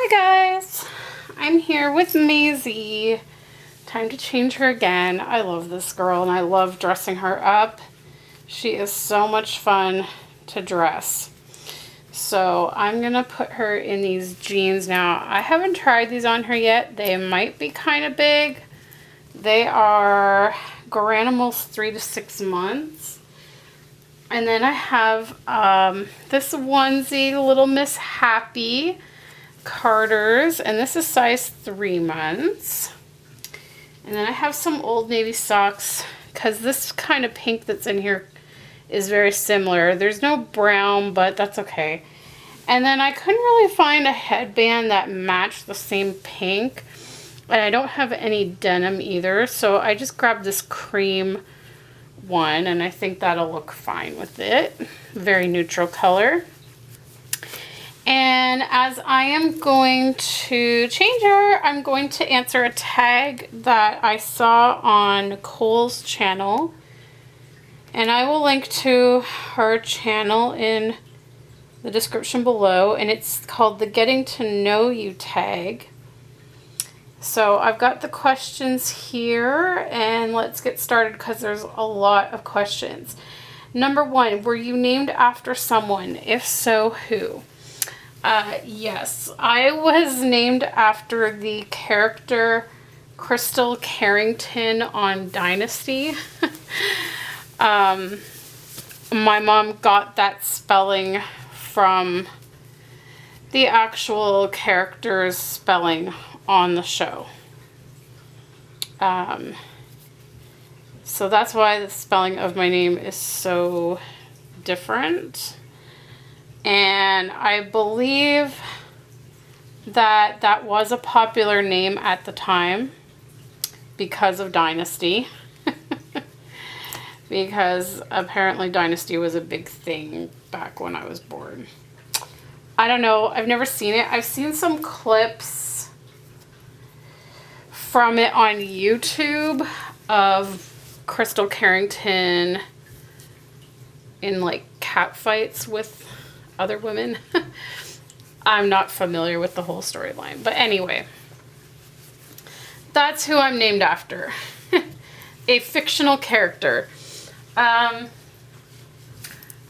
Hi guys, I'm here with Maizie. Time to change her again. I love this girl and I love dressing her up. She is so much fun to dress. So I'm gonna put her in these jeans now. I haven't tried these on her yet. They might be kind of big. They are Garanimals 3 to 6 months. And then I have this onesie, Little Miss Happy Carter's, and this is size 3 months. And then I have some Old Navy socks because this kind of pink that's in here is very similar. There's no brown, but that's okay. And then I couldn't really find a headband that matched the same pink, and I don't have any denim either, so I just grabbed this cream one, and I think that'll look fine with it. Very neutral color. And as I am going to change her, I'm going to answer a tag that I saw on Nicole's channel. And I will link to her channel in the description below. And it's called the Getting to Know You tag. So I've got the questions here, and let's get started because there's a lot of questions. Number 1, were you named after someone? If so, who? Yes, I was named after the character Krystle Carrington on Dynasty. My mom got that spelling from the actual character's spelling on the show. So that's why the spelling of my name is so different. And I believe that that was a popular name at the time because of Dynasty. Because apparently Dynasty was a big thing back when I was born. I don't know. I've never seen it. I've seen some clips from it on YouTube of Krystle Carrington in like cat fights with other women. I'm not familiar with the whole storyline, but anyway, that's who I'm named after. A fictional character.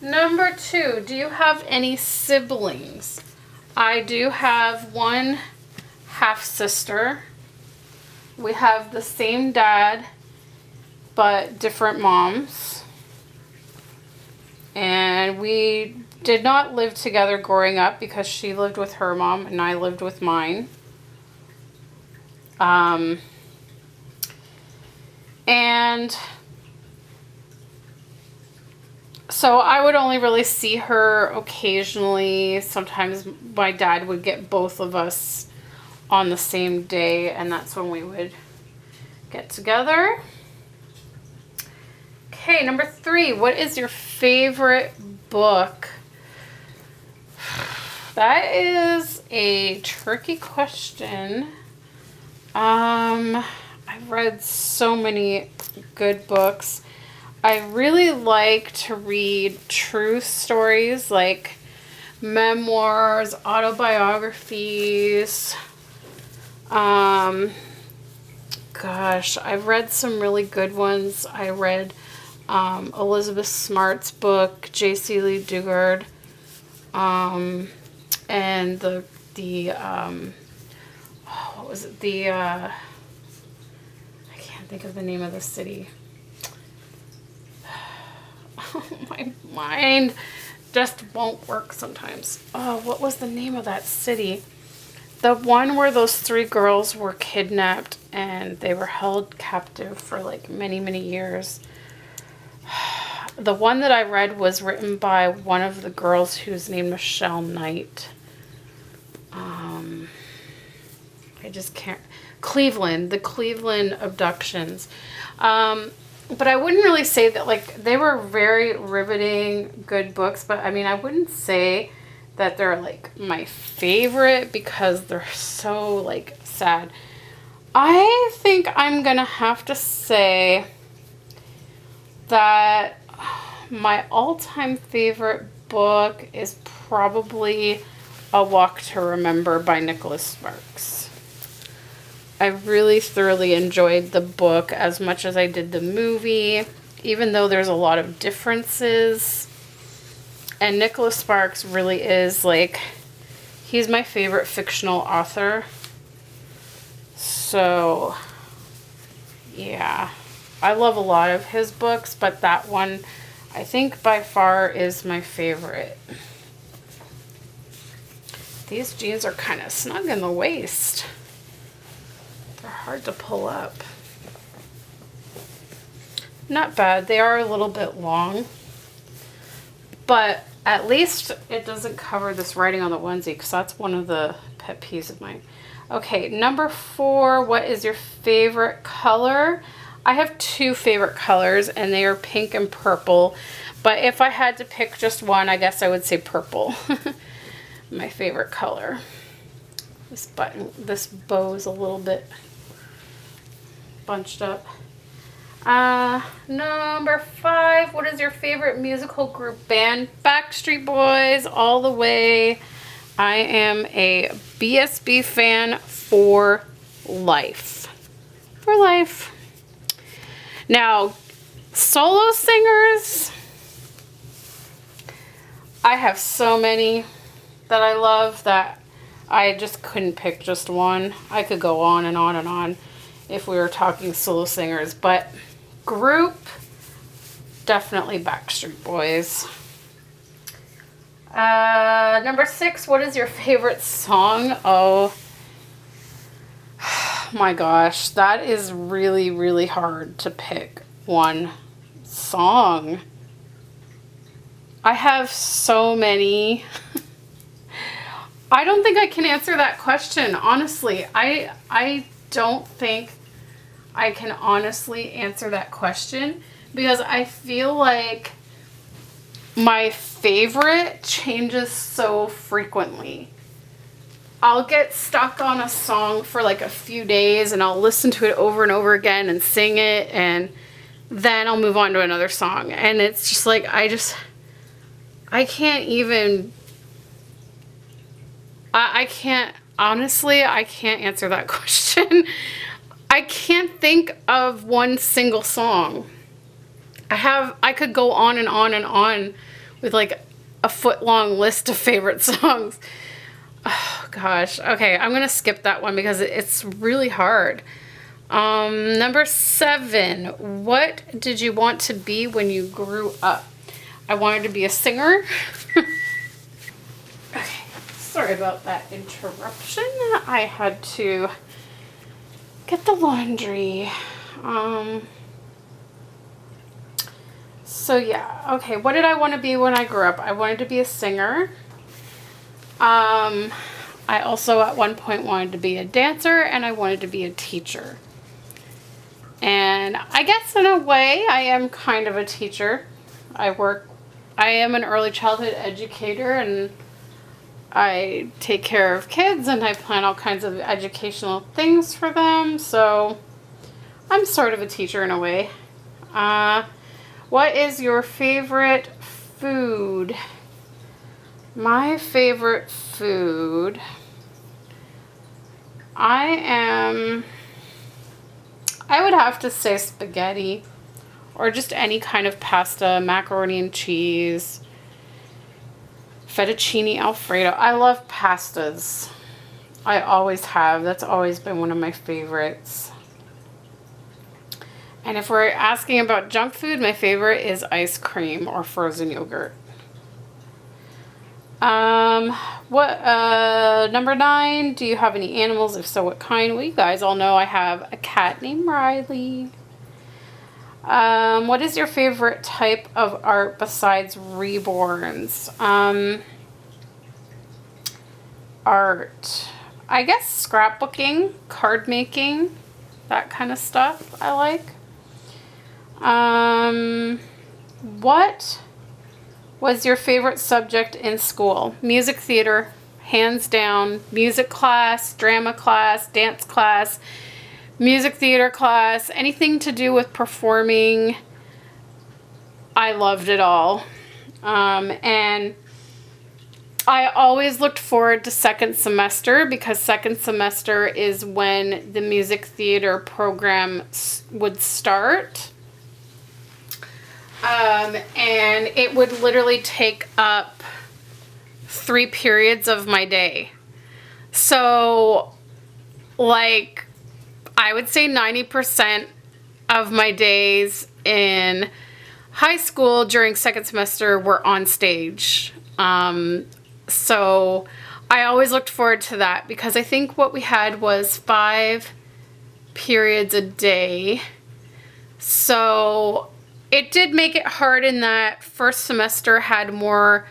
Number 2, do you have any siblings? I do have one half sister. We have the same dad but different moms, and we did not live together growing up because she lived with her mom and I lived with mine. And so I would only really see her occasionally. Sometimes my dad would get both of us on the same day, and that's when we would get together. Okay, number 3, what is your favorite book? That is a tricky question. I've read so many good books. I really like to read true stories, like memoirs, autobiographies. Gosh, I've read some really good ones. I read Elizabeth Smart's book, J.C. Lee Dugard, and the what was it? I can't think of the name of the city. My mind just won't work sometimes. Oh, what was the name of that city? The one where those 3 girls were kidnapped and they were held captive for like many, many years. The one that I read was written by one of the girls who's named Michelle Knight. I just can't. Cleveland, the Cleveland abductions. But I wouldn't really say that, like, they were very riveting, good books, but I mean, I wouldn't say that they're like my favorite because they're so like sad. I think I'm gonna have to say that my all-time favorite book is probably A Walk to Remember by Nicholas Sparks. I really thoroughly enjoyed the book as much as I did the movie, even though there's a lot of differences. And Nicholas Sparks really is like, he's my favorite fictional author. So, yeah. I love a lot of his books, but that one, I think by far is my favorite. These jeans are kind of snug in the waist. They're hard to pull up. Not bad. They are a little bit long, but at least it doesn't cover this writing on the onesie, because that's one of the pet peeves of mine. Okay, number 4, what is your favorite color? I have 2 favorite colors, and they are pink and purple. But if I had to pick just one, I guess I would say purple. My favorite color. This button, this bow is a little bit bunched up. Number 5, what is your favorite musical group band? Backstreet Boys, all the way. I am a BSB fan for life. For life. Now, solo singers, I have so many that I love that I just couldn't pick just one. I could go on and on and on if we were talking solo singers, but group, definitely Backstreet Boys. Number 6, what is your favorite song? Oh my gosh, that is really, really hard to pick one song. I have so many. I don't think I can answer that question, honestly. I don't think I can honestly answer that question, because I feel like my favorite changes so frequently. I'll get stuck on a song for like a few days, and I'll listen to it over and over again and sing it, and then I'll move on to another song. And it's just like, I can't even, I can't, honestly, I can't answer that question. I can't think of one single song. I could go on and on and on with like a foot-long list of favorite songs. Oh gosh. Okay, I'm gonna skip that one because it's really hard. Number 7, what did you want to be when you grew up? I wanted to be a singer. Okay, sorry about that interruption. I had to get the laundry. So yeah, okay, what did I want to be when I grew up? I wanted to be a singer. I also at one point wanted to be a dancer, and I wanted to be a teacher. And I guess in a way I am kind of a teacher. I am an early childhood educator, and I take care of kids, and I plan all kinds of educational things for them. So I'm sort of a teacher in a way. What is your favorite food? My favorite food, I would have to say spaghetti, or just any kind of pasta, macaroni and cheese, fettuccine alfredo. I love pastas. I always have. That's always been one of my favorites. And if we're asking about junk food, my favorite is ice cream or frozen yogurt. Number 9, do you have any animals? If so, what kind? Well, you guys all know I have a cat named Riley. What is your favorite type of art besides Reborns? Art. I guess scrapbooking, card making, that kind of stuff I like. What was your favorite subject in school? Music theater, hands down. Music class, drama class, dance class, music theater class, anything to do with performing. I loved it all. And I always looked forward to second semester because second semester is when the music theater program would start. And it would literally take up 3 periods of my day. So, like, I would say 90% of my days in high school during second semester were on stage. So I always looked forward to that because I think what we had was 5 periods a day. So it did make it hard in that first semester had more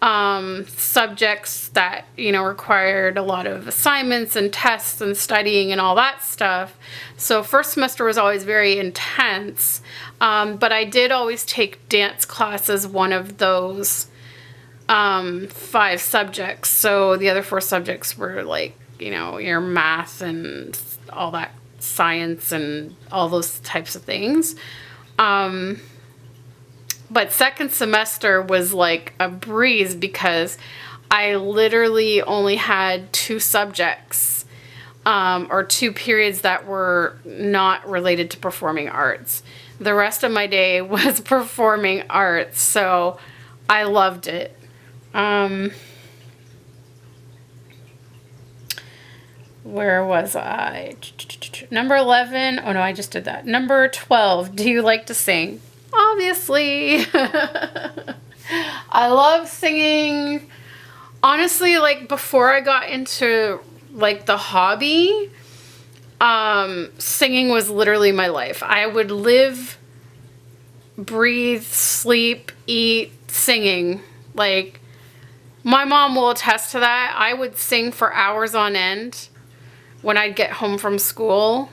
subjects that, you know, required a lot of assignments and tests and studying and all that stuff. So first semester was always very intense. But I did always take dance class as one of those 5 subjects. So the other 4 subjects were like, you know, your math and all that science and all those types of things. But second semester was like a breeze because I literally only had 2 subjects, or 2 periods that were not related to performing arts. The rest of my day was performing arts, so I loved it. Where was I? Number 11. Oh no, I just did that. Number 12. Do you like to sing? Obviously. I love singing. Honestly, like before I got into like the hobby, singing was literally my life. I would live, breathe, sleep, eat, singing. Like, my mom will attest to that. I would sing for hours on end when I'd get home from school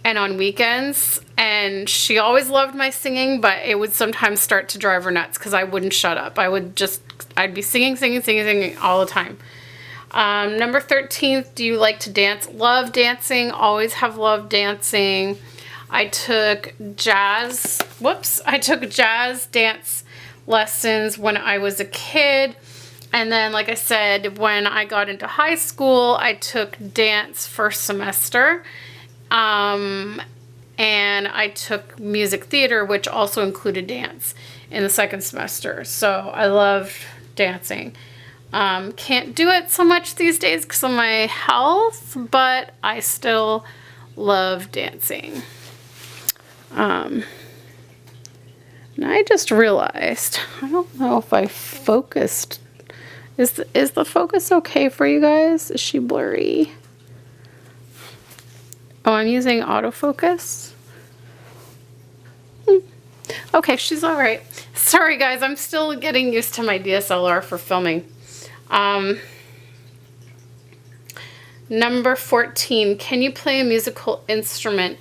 and on weekends. And she always loved my singing, but it would sometimes start to drive her nuts because I wouldn't shut up. I'd be singing all the time. Number 13, do you like to dance? Love dancing. Always have loved dancing. I took jazz dance lessons when I was a kid. And then, like I said, when I got into high school, I took dance first semester. And I took music theater, which also included dance in the second semester. So I loved dancing. Can't do it so much these days because of my health, but I still love dancing. And I just realized, I don't know if I focused. Is the focus okay for you guys? Is she blurry? Oh, I'm using autofocus. Okay, she's all right. Sorry guys, I'm still getting used to my DSLR for filming. Number 14, can you play a musical instrument?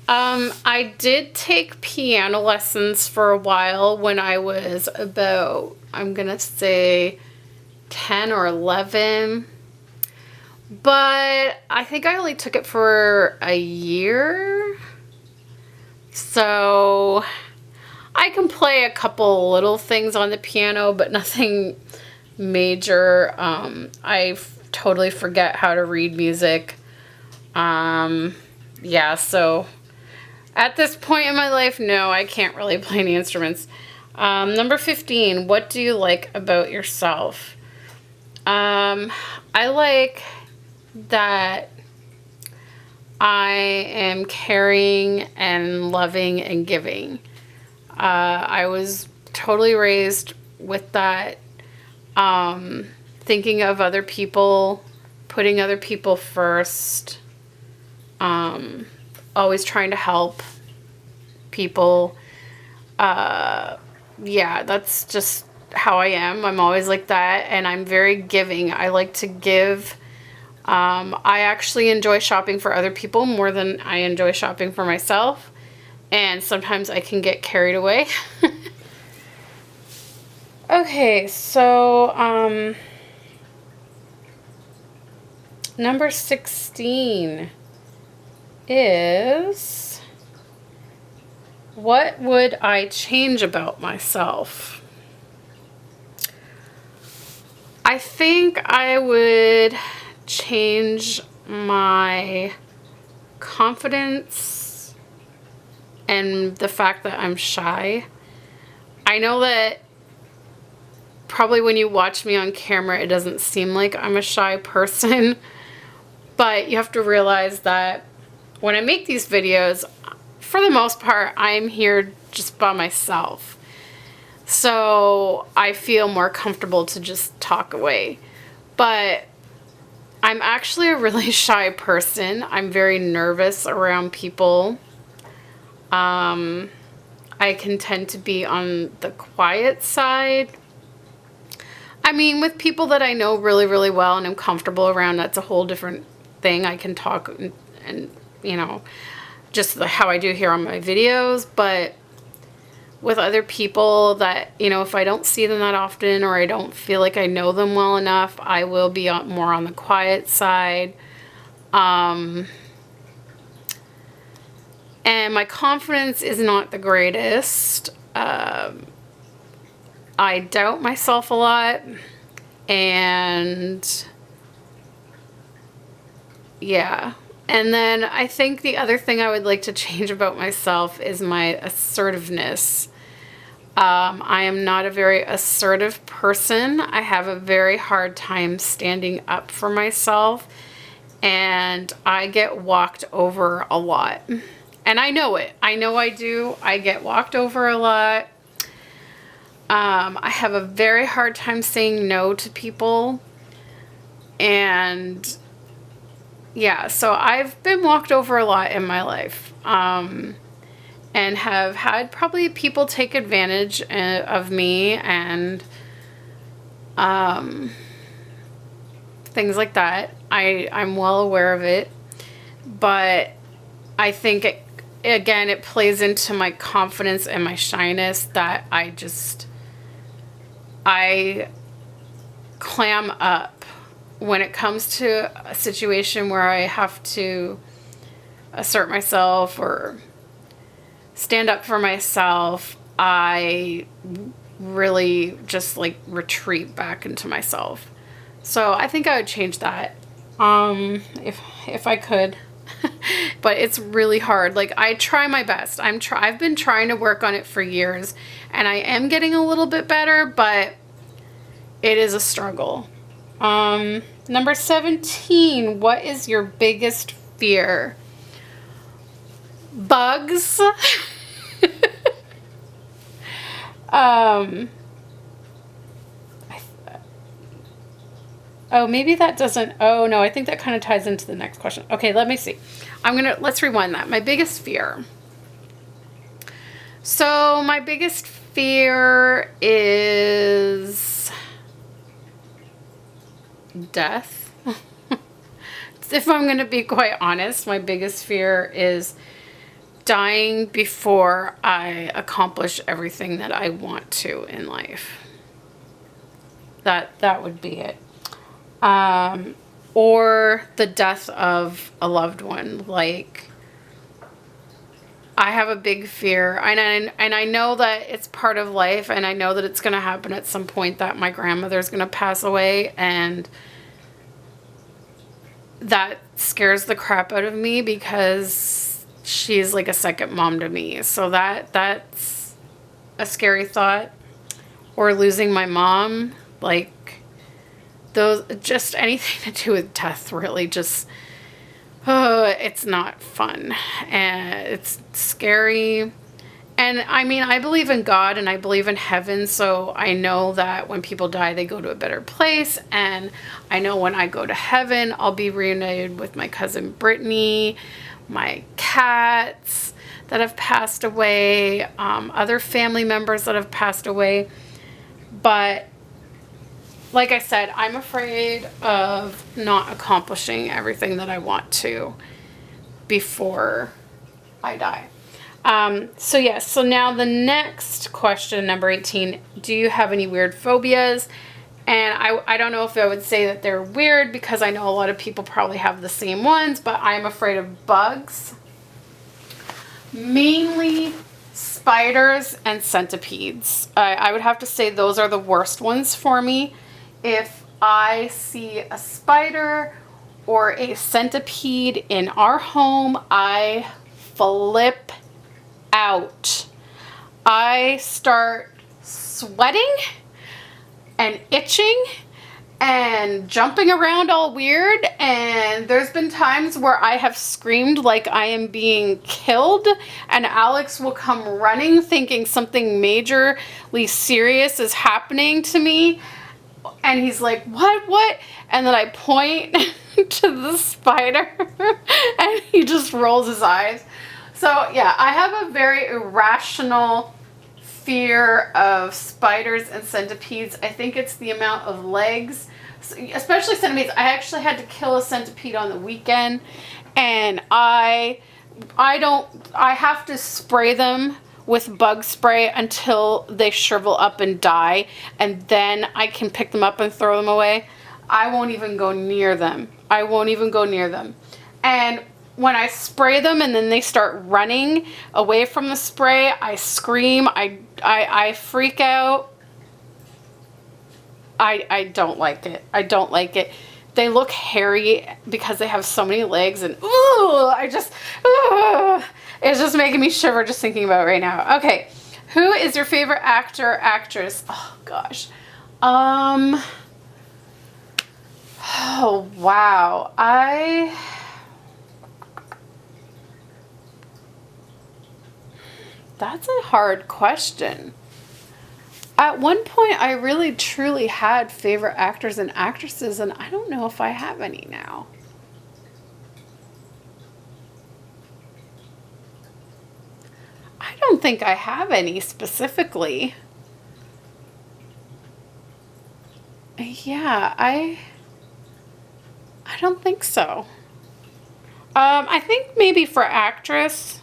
I did take piano lessons for a while when I was about, I'm gonna say 10 or 11. But I think I only took it for a year. So I can play a couple little things on the piano, but nothing major. I totally forget how to read music. Yeah, so at this point in my life, no, I can't really play any instruments. Number 15, what do you like about yourself? I like that I am caring and loving and giving. I was totally raised with that, thinking of other people, putting other people first, always trying to help people. Yeah, that's just how I am. I'm always like that, and I'm very giving. I like to give. I actually enjoy shopping for other people more than I enjoy shopping for myself, and sometimes I can get carried away. Okay, so number 16 is, what would I change about myself? I think I would change my confidence and the fact that I'm shy. I know that probably when you watch me on camera, it doesn't seem like I'm a shy person, but you have to realize that when I make these videos, for the most part, I'm here just by myself. So I feel more comfortable to just talk away. But I'm actually a really shy person. I'm very nervous around people. I can tend to be on the quiet side. I mean, with people that I know really, really well and I'm comfortable around, that's a whole different thing. I can talk and you know, just how I do here on my videos. But with other people that, you know, if I don't see them that often or I don't feel like I know them well enough, I will be more on the quiet side. And my confidence is not the greatest. I doubt myself a lot. And yeah. And then I think the other thing I would like to change about myself is my assertiveness. I am not a very assertive person. I have a very hard time standing up for myself, and I get walked over a lot. And I know it. I know I do. I get walked over a lot. I have a very hard time saying no to people. And yeah, so I've been walked over a lot in my life, and have had probably people take advantage of me and things like that. I'm well aware of it, but I think again, it plays into my confidence and my shyness that I clam up. When it comes to a situation where I have to assert myself or stand up for myself, I really just like retreat back into myself. So I think I would change that if I could. But it's really hard. Like, I try my best. I've been trying to work on it for years, and I am getting a little bit better, but it is a struggle. Number 17, what is your biggest fear? Bugs. Oh, maybe that doesn't, oh no, I think that kind of ties into the next question. Okay, let me see. Let's rewind that. My biggest fear. So my biggest fear is death. If I'm going to be quite honest, my biggest fear is dying before I accomplish everything that I want to in life. That would be it. Or the death of a loved one. Like, I have a big fear, and I know that it's part of life, and I know that it's going to happen at some point, that my grandmother's going to pass away, and that scares the crap out of me because she's like a second mom to me. So that's a scary thought. Or losing my mom, like, those, just anything to do with death, really just, it's not fun, and it's scary. And I mean, I believe in God and I believe in heaven, so I know that when people die, they go to a better place, and I know when I go to heaven, I'll be reunited with my cousin Brittany, my cats that have passed away, other family members that have passed away. But like I said, I'm afraid of not accomplishing everything that I want to before I die. So yes, so now the next question, number 18, do you have any weird phobias? And I don't know if I would say that they're weird, because I know a lot of people probably have the same ones, but I'm afraid of bugs. Mainly spiders and centipedes. I would have to say those are the worst ones for me. If I see a spider or a centipede in our home, I flip out. I start sweating and itching and jumping around all weird, and there's been times where I have screamed like I am being killed, and Alex will come running thinking something majorly serious is happening to me, and he's like, what? And then I point to the spider and he just rolls his eyes. So yeah, I have a very irrational fear of spiders and centipedes. I think it's the amount of legs, especially centipedes. I actually had to kill a centipede on the weekend, and I have to spray them with bug spray until they shrivel up and die, and then I can pick them up and throw them away. I won't even go near them. I won't even go near them. And when I spray them and then they start running away from the spray, I scream, I freak out. I don't like it. I don't like it. They look hairy because they have so many legs, and ooh, it's just making me shiver just thinking about it right now. Okay, who is your favorite actor or actress? Oh gosh. Oh wow. That's a hard question. At one point, I really truly had favorite actors and actresses, and I don't know if I have any now. I don't think I have any specifically. Yeah, I don't think so. I think maybe for actress,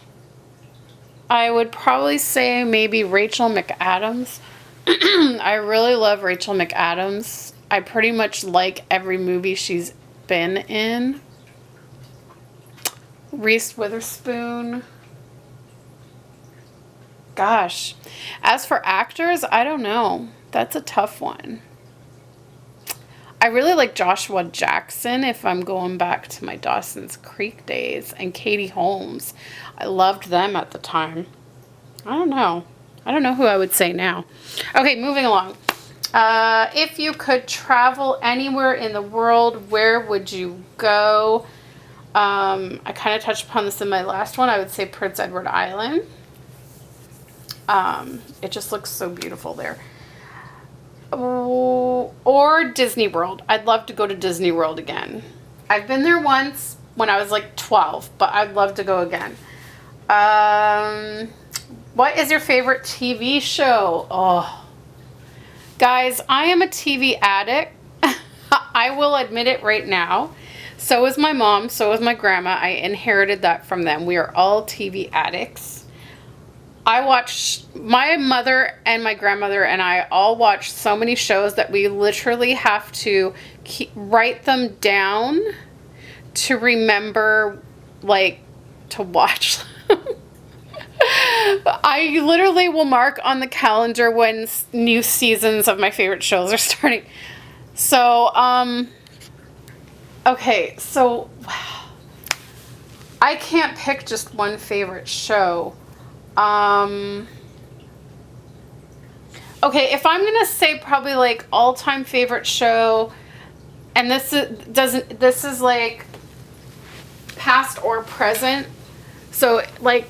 I would probably say maybe Rachel McAdams. I really love Rachel McAdams. I pretty much like every movie she's been in. Reese Witherspoon. Gosh. As for actors, I don't know. That's a tough one. I really like Joshua Jackson if I'm going back to my Dawson's Creek days, and Katie Holmes. I loved them at the time. I don't know. I don't know who I would say now. Okay, moving along. If you could travel anywhere in the world, where would you go? I kind of touched upon this in my last one. I would say Prince Edward Island. It just looks so beautiful there. Or Disney World. I'd love to go to Disney World again. I've been there once when I was like 12, but I'd love to go again. What is your favorite TV show? Oh, guys, I am a TV addict. I will admit it right now. So is my mom. So is my grandma. I inherited that from them. We are all TV addicts. My mother and my grandmother and I all watch so many shows that we literally have to write them down to remember, like, to watch them. I literally will mark on the calendar when new seasons of my favorite shows are starting. So, okay, so I can't pick just one favorite show. Okay, if I'm gonna say probably like all-time favorite show, and this is like past or present, so like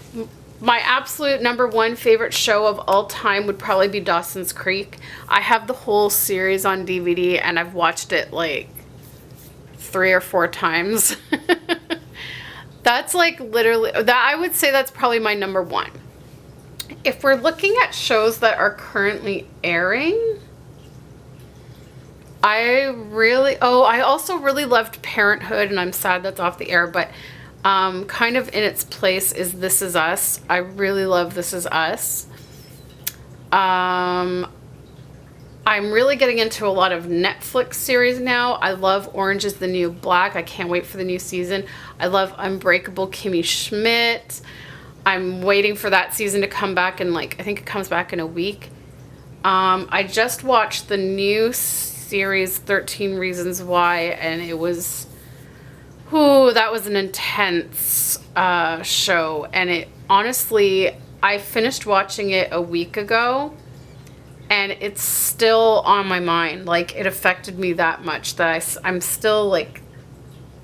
my absolute number one favorite show of all time would probably be Dawson's Creek. I have the whole series on DVD and I've watched it like 3 or 4 times. That's like literally, that I would say that's probably my number one. If we're looking at shows that are currently airing, I also really loved Parenthood, and I'm sad that's off the air, but kind of in its place is This Is Us. I really love This Is Us. I'm really getting into a lot of Netflix series now. I love Orange is the New Black. I can't wait for the new season. I love Unbreakable Kimmy Schmidt. I'm waiting for that season to come back, and like I think it comes back in a week. I just watched the new series 13 Reasons Why, and it was, whoo, that was an intense show. And it honestly, I finished watching it a week ago, and it's still on my mind. Like, it affected me that much that I'm still like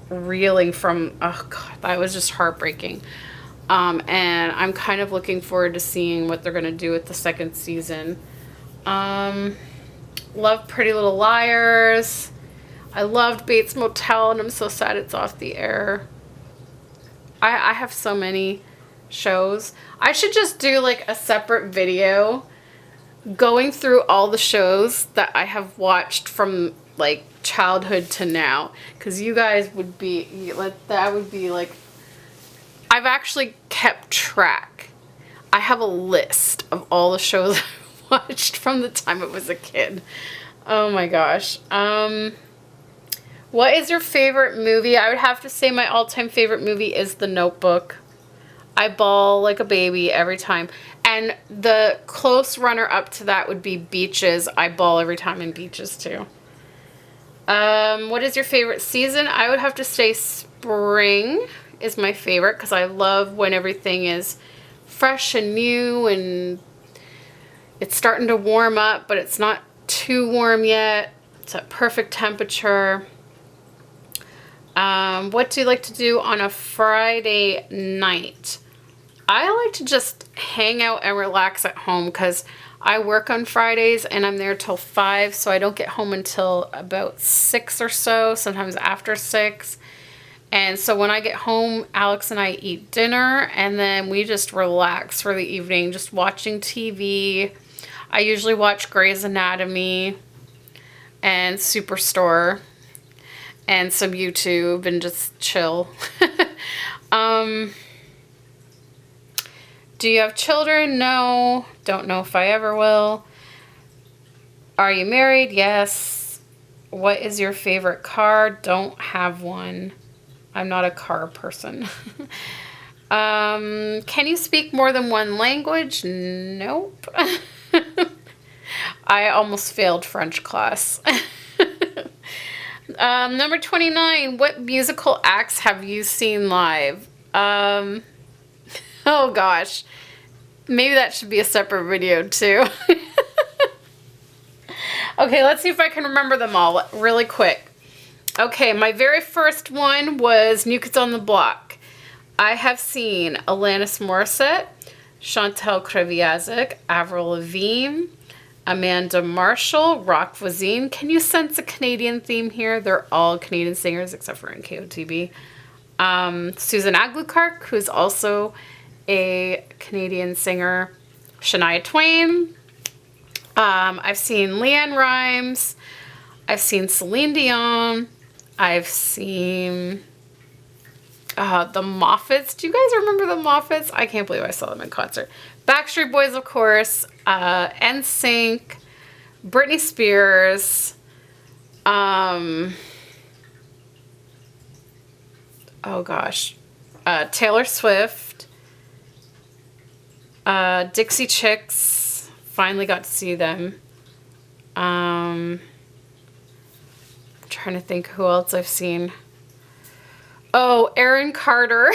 reeling from, oh God, that was just heartbreaking. And I'm kind of looking forward to seeing what they're going to do with the second season. Love Pretty Little Liars. I loved Bates Motel, and I'm so sad it's off the air. I have so many shows. I should just do like a separate video going through all the shows that I have watched from like childhood to now, because you guys would be like, that would be like, I've actually kept track. I have a list of all the shows I watched from the time I was a kid. Oh my gosh. What is your favorite movie? I would have to say my all-time favorite movie is The Notebook. I bawl like a baby every time. And the close runner-up to that would be Beaches. I bawl every time in Beaches too. What is your favorite season? I would have to say spring is my favorite, because I love when everything is fresh and new and it's starting to warm up, but it's not too warm yet. It's at perfect temperature. What do you like to do on a Friday night? I like to just hang out and relax at home, because I work on Fridays and I'm there till 5, so I don't get home until about 6 or so, sometimes after 6. And so when I get home, Alex and I eat dinner, and then we just relax for the evening, just watching TV. I usually watch Grey's Anatomy and Superstore and some YouTube and just chill. Do you have children? No. Don't know if I ever will. Are you married? Yes. What is your favorite car? Don't have one. I'm not a car person. Can you speak more than one language? Nope. I almost failed French class. Number 29. What musical acts have you seen live? Oh gosh. Maybe that should be a separate video too. Okay, let's see if I can remember them all really quick. Okay, my very first one was New Kids on the Block. I have seen Alanis Morissette, Chantal Kreviazuk, Avril Lavigne, Amanda Marshall, Rock Voisine. Can you sense a Canadian theme here? They're all Canadian singers except for NKOTB. Susan Aglukark, who's also a Canadian singer. Shania Twain. I've seen Leanne Rimes. I've seen Celine Dion. I've seen the Moffats. Do you guys remember the Moffats? I can't believe I saw them in concert. Backstreet Boys, of course. NSYNC. Britney Spears. Oh gosh. Taylor Swift. Dixie Chicks. Finally got to see them. Trying to think who else I've seen. Oh, Aaron Carter.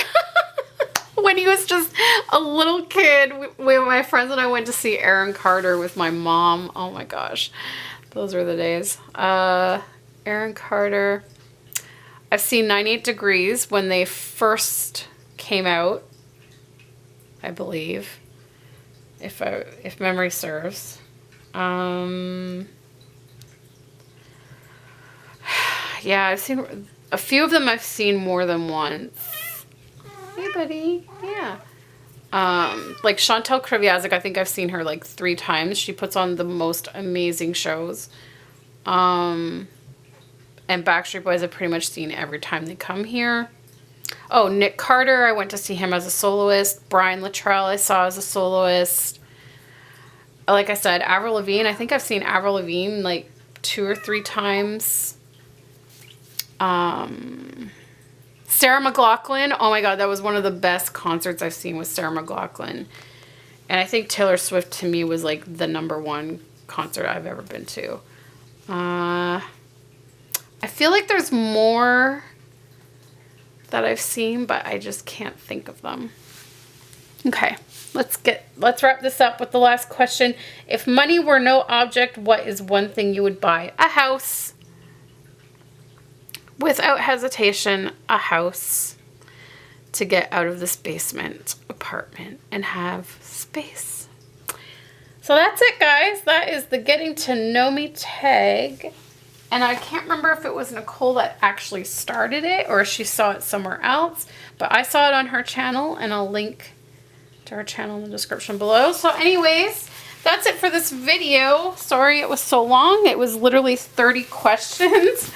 When he was just a little kid, my friends and I went to see Aaron Carter with my mom. Oh my gosh, those were the days. Aaron Carter. I've seen 98 Degrees when they first came out, I believe, if memory serves. Yeah, I've seen a few of them. I've seen more than once. Hey, buddy. Yeah. Like Chantal Kreviazuk, I think I've seen her like 3 times. She puts on the most amazing shows. And Backstreet Boys I've pretty much seen every time they come here. Oh, Nick Carter, I went to see him as a soloist. Brian Luttrell I saw as a soloist. Like I said, Avril Lavigne, I think I've seen Avril Lavigne like 2 or 3 times. Sarah McLachlan, oh my god, that was one of the best concerts I've seen with Sarah McLachlan. And I think Taylor Swift to me was like the #1 concert I've ever been to. I feel like there's more that I've seen, but I just can't think of them. Okay, let's wrap this up with the last question. If money were no object, what is one thing you would buy? A house. Without hesitation, a house to get out of this basement apartment and have space. So that's it, guys. That is the getting to know me tag. And I can't remember if it was Nicole that actually started it or she saw it somewhere else, but I saw it on her channel, and I'll link to her channel in the description below. So anyways, that's it for this video. Sorry it was so long. It was literally 30 questions.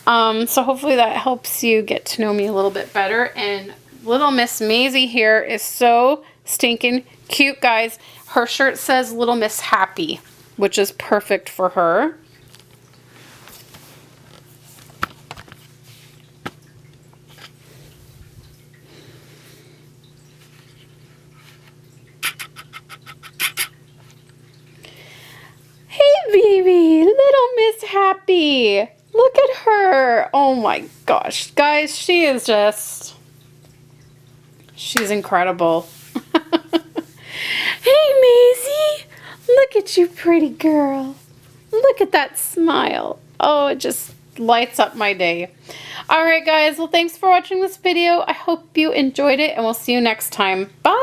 So hopefully that helps you get to know me a little bit better. And little Miss Maizie here is so stinking cute, guys. Her shirt says Little Miss Happy, which is perfect for her. Baby, Little Miss Happy. Look at her. Oh my gosh. Guys, she is just... she's incredible. Hey, Maizie. Look at you, pretty girl. Look at that smile. Oh, it just lights up my day. Alright, guys. Well, thanks for watching this video. I hope you enjoyed it, and we'll see you next time. Bye.